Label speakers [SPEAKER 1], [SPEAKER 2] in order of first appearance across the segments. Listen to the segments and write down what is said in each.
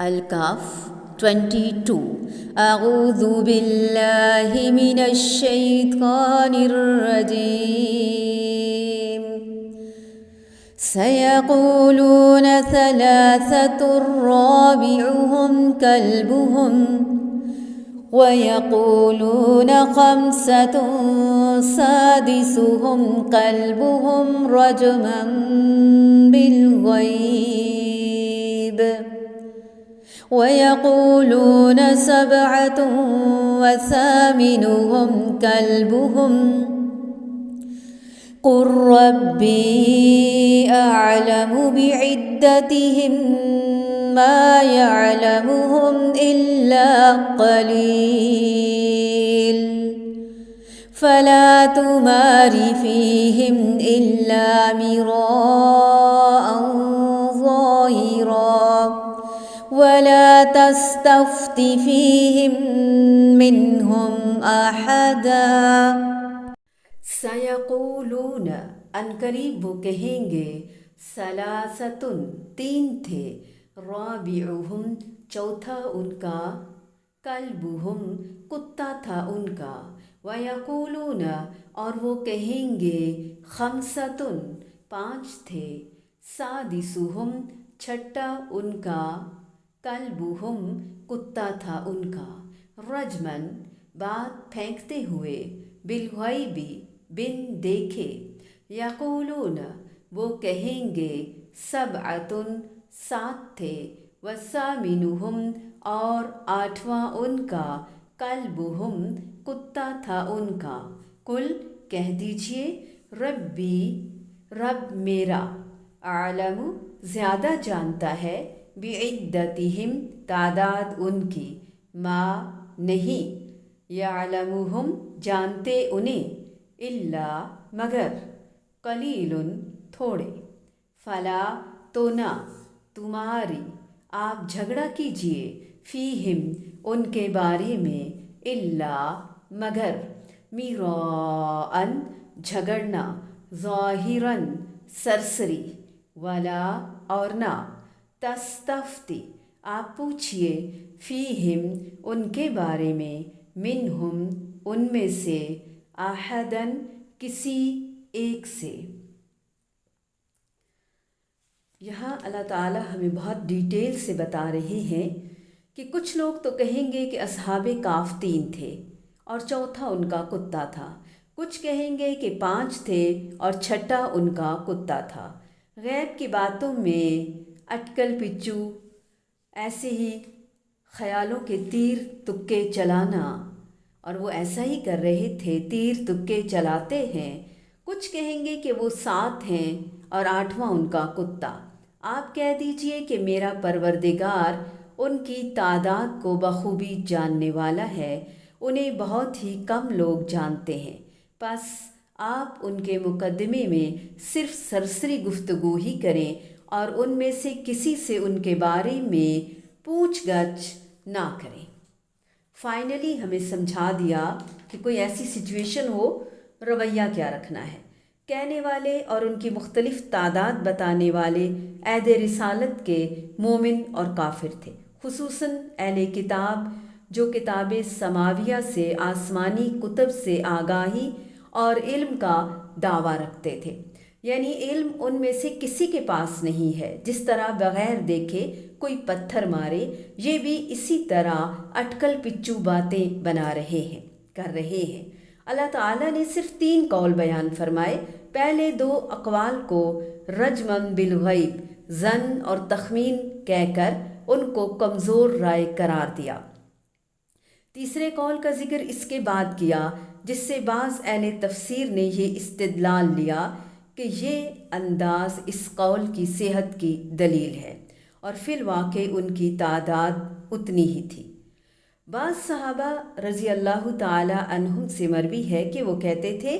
[SPEAKER 1] الکاف 22 اعوذ باللہ من الشیطان الرجیم سیقولون ثلاثة رابعهم كلبهم ويقولون خمسة سادسهم كلبهم رجما بالغيب ويقولون سبعة وثامنهم كلبهم قل ربي أعلم بعدتهم ما يعلمهم إلا قليل فلا تمار فيهم إلا مراء ظاهرا ولا تستفت فيهم منهم أحدا
[SPEAKER 2] سیقولون عنقریب وہ کہیں گے ثلاثتن تین تھے رابعہم چوتھا ان کا کلبہم کتا تھا ان کا ویقولون اور وہ کہیں گے خمسۃن پانچ تھے سادسہم چھٹا ان کا کلبہم کتا تھا ان کا رجمن بات پھینکتے ہوئے بالغیبی بن دیکھے یقولون وہ کہیں گے سبعتن سات تھے وثامنہم اور آٹھواں ان کا کلبہم کتا تھا ان کا کل کہہ دیجئے ربی رب میرا عالم زیادہ جانتا ہے بعدتہم تعداد ان کی ما نہیں یعلمہم جانتے انہیں الا مگر قلیل تھوڑے فلا تو نہ تمہاری آپ جھگڑا کیجئے فیہم ان کے بارے میں الا مگر میراً جھگڑنا ظاہراً سرسری ولا اور نہ تستفتی آپ پوچھئے فیہم ان کے بارے میں منہم ان میں سے احدن کسی ایک سے۔ یہاں اللہ تعالیٰ ہمیں بہت ڈیٹیل سے بتا رہے ہیں کہ کچھ لوگ تو کہیں گے کہ اصحاب کاف تین تھے اور چوتھا ان کا کتا تھا، کچھ کہیں گے کہ پانچ تھے اور چھٹا ان کا کتا تھا۔ غیب کی باتوں میں اٹکل پچو ایسے ہی خیالوں کے تیر تکے چلانا، اور وہ ایسا ہی کر رہے تھے، تیر تکے چلاتے ہیں۔ کچھ کہیں گے کہ وہ سات ہیں اور آٹھواں ان کا کتا۔ آپ کہہ دیجئے کہ میرا پروردگار ان کی تعداد کو بخوبی جاننے والا ہے، انہیں بہت ہی کم لوگ جانتے ہیں، پس آپ ان کے مقدمے میں صرف سرسری گفتگو ہی کریں اور ان میں سے کسی سے ان کے بارے میں پوچھ گچھ نہ کریں۔ فائنلی ہمیں سمجھا دیا کہ کوئی ایسی سچویشن ہو رویہ کیا رکھنا ہے۔ کہنے والے اور ان کی مختلف تعداد بتانے والے عہد رسالت کے مومن اور کافر تھے، خصوصاً اہل کتاب جو کتاب سماویہ سے آسمانی کتب سے آگاہی اور علم کا دعویٰ رکھتے تھے، یعنی علم ان میں سے کسی کے پاس نہیں ہے۔ جس طرح بغیر دیکھے کوئی پتھر مارے، یہ بھی اسی طرح اٹکل پچو باتیں بنا رہے ہیں، کر رہے ہیں۔ اللہ تعالیٰ نے صرف تین قول بیان فرمائے۔ پہلے دو اقوال کو رجمن بالغیب ظن اور تخمین کہہ کر ان کو کمزور رائے قرار دیا۔ تیسرے قول کا ذکر اس کے بعد کیا، جس سے بعض اہل تفسیر نے یہ استدلال لیا کہ یہ انداز اس قول کی صحت کی دلیل ہے، اور فی الواقع ان کی تعداد اتنی ہی تھی۔ بعض صحابہ رضی اللہ تعالی عنہم سے مروی ہے کہ وہ کہتے تھے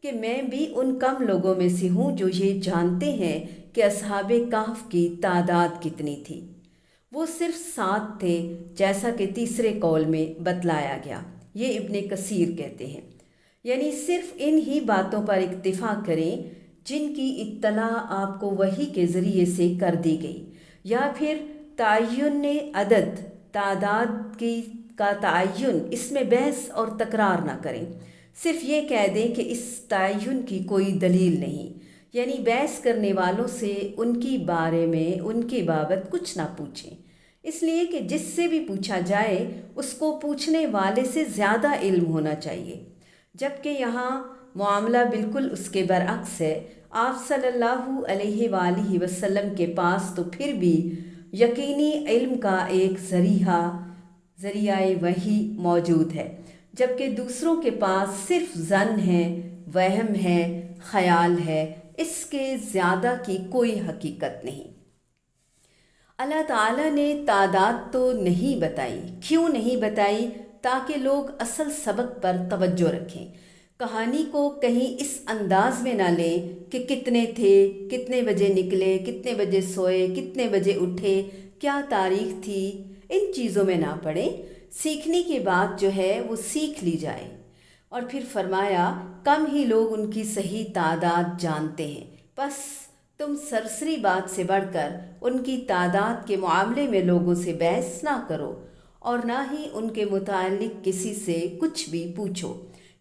[SPEAKER 2] کہ میں بھی ان کم لوگوں میں سے ہوں جو یہ جانتے ہیں کہ اصحاب کہف کی تعداد کتنی تھی۔ وہ صرف 7 تھے، جیسا کہ تیسرے قول میں بتلایا گیا۔ یہ ابن کثیر کہتے ہیں، یعنی صرف ان ہی باتوں پر اکتفا کریں جن کی اطلاع آپ کو وحی کے ذریعے سے کر دی گئی، یا پھر تعین عدد، تعداد کا تعین، اس میں بحث اور تکرار نہ کریں، صرف یہ کہہ دیں کہ اس تعین کی کوئی دلیل نہیں، یعنی بحث کرنے والوں سے ان کی بارے میں ان کے بابت کچھ نہ پوچھیں، اس لیے کہ جس سے بھی پوچھا جائے اس کو پوچھنے والے سے زیادہ علم ہونا چاہیے، جبکہ یہاں معاملہ بالکل اس کے برعکس ہے۔ آپ صلی اللہ علیہ وآلہ وسلم کے پاس تو پھر بھی یقینی علم کا ایک ذریعہ وحی موجود ہے، جبکہ دوسروں کے پاس صرف ظن ہے، وہم ہے، خیال ہے، اس کے زیادہ کی کوئی حقیقت نہیں۔ اللہ تعالیٰ نے تعداد تو نہیں بتائی، کیوں نہیں بتائی؟ تاکہ لوگ اصل سبق پر توجہ رکھیں، کہانی کو کہیں اس انداز میں نہ لیں کہ کتنے تھے، کتنے بجے نکلے، کتنے بجے سوئے، کتنے بجے اٹھے، کیا تاریخ تھی، ان چیزوں میں نہ پڑیں۔ سیکھنے کی بات جو ہے وہ سیکھ لی جائے۔ اور پھر فرمایا کم ہی لوگ ان کی صحیح تعداد جانتے ہیں، بس تم سرسری بات سے بڑھ کر ان کی تعداد کے معاملے میں لوگوں سے بحث نہ کرو اور نہ ہی ان کے متعلق کسی سے کچھ بھی پوچھو،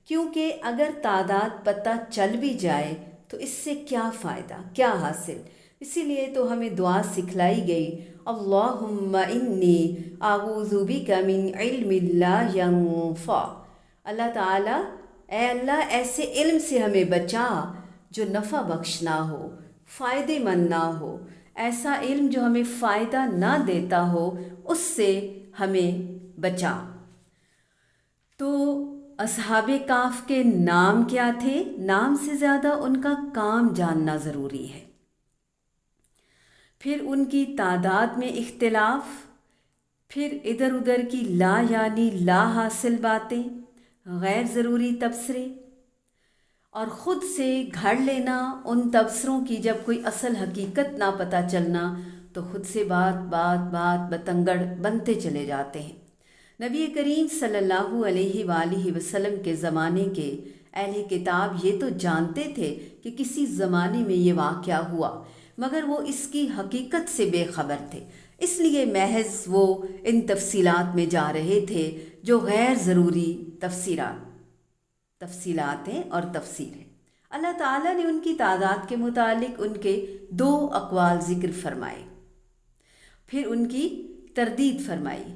[SPEAKER 2] کیونکہ اگر تعداد پتہ چل بھی جائے تو اس سے کیا فائدہ، کیا حاصل؟ اسی لیے تو ہمیں دعا سکھلائی گئی، اللہم انی اعوذ بک من علم لا ینفع۔ اللہ تعالیٰ، اے اللہ، ایسے علم سے ہمیں بچا جو نفع بخش نہ ہو، فائدے مند نہ ہو، ایسا علم جو ہمیں فائدہ نہ دیتا ہو، اس سے ہمیں بچا۔ تو اصحاب کہف کے نام کیا تھے؟ نام سے زیادہ ان کا کام جاننا ضروری ہے۔ پھر ان کی تعداد میں اختلاف، پھر ادھر ادھر کی لا یعنی لا حاصل باتیں، غیر ضروری تبصرے، اور خود سے گھڑ لینا ان تبصروں کی جب کوئی اصل حقیقت نہ پتہ چلنا تو خود سے بات بتنگڑ بنتے چلے جاتے ہیں۔ نبی کریم صلی اللہ علیہ وآلہ وسلم کے زمانے کے اہل کتاب یہ تو جانتے تھے کہ کسی زمانے میں یہ واقعہ ہوا، مگر وہ اس کی حقیقت سے بے خبر تھے، اس لیے محض وہ ان تفصیلات میں جا رہے تھے جو غیر ضروری تفصیلات ہیں اور تفسیر ہے۔ اللہ تعالیٰ نے ان کی تعداد کے متعلق ان کے 2 اقوال ذکر فرمائے، پھر ان کی تردید فرمائی،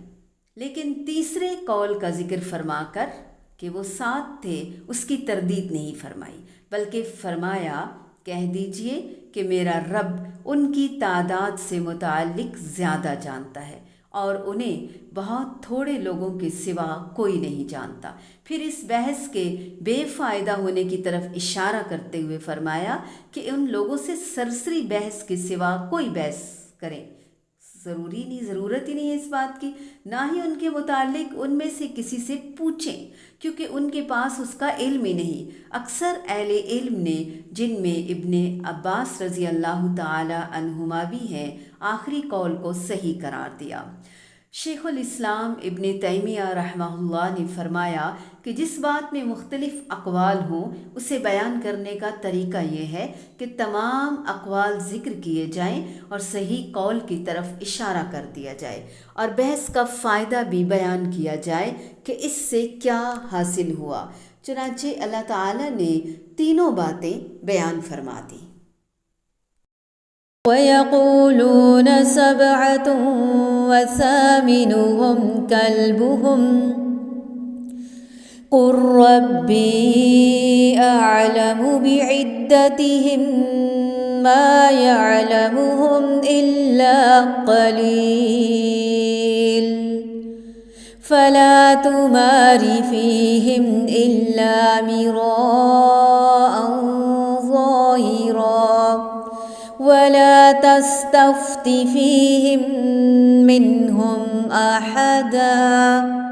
[SPEAKER 2] لیکن تیسرے قول کا ذکر فرما کر کہ وہ 7 تھے اس کی تردید نہیں فرمائی، بلکہ فرمایا کہہ دیجئے کہ میرا رب ان کی تعداد سے متعلق زیادہ جانتا ہے اور انہیں بہت تھوڑے لوگوں کے سوا کوئی نہیں جانتا۔ پھر اس بحث کے بے فائدہ ہونے کی طرف اشارہ کرتے ہوئے فرمایا کہ ان لوگوں سے سرسری بحث کے سوا کوئی بحث کریں، ضرورت ہی نہیں ہے اس بات کی، نہ ہی ان کے متعلق ان میں سے کسی سے پوچھیں، کیونکہ ان کے پاس اس کا علم ہی نہیں۔ اکثر اہل علم نے، جن میں ابن عباس رضی اللہ تعالی عنہما بھی ہیں، آخری قول کو صحیح قرار دیا۔ شیخ الاسلام ابن تیمیہ رحمہ اللہ نے فرمایا کہ جس بات میں مختلف اقوال ہوں اسے بیان کرنے کا طریقہ یہ ہے کہ تمام اقوال ذکر کیے جائیں اور صحیح قول کی طرف اشارہ کر دیا جائے اور بحث کا فائدہ بھی بیان کیا جائے کہ اس سے کیا حاصل ہوا۔ چنانچہ اللہ تعالیٰ نے تینوں باتیں بیان فرما دیں۔
[SPEAKER 1] وَيَقُولُونَ سَبْعَةٌ وَثَامِنُهُمْ كَلْبُهُمْ قُلْ رَبِّي أَعْلَمُ بِعِدَّتِهِمْ مَا يَعْلَمُهُمْ إِلَّا قَلِيلٌ فَلَا تُمَارِ فِيهِمْ إِلَّا مِرَاءً ظَاهِرًا وَلَا تَسْتَفْتِ فِيهِمْ مِنْهُمْ أَحَدًا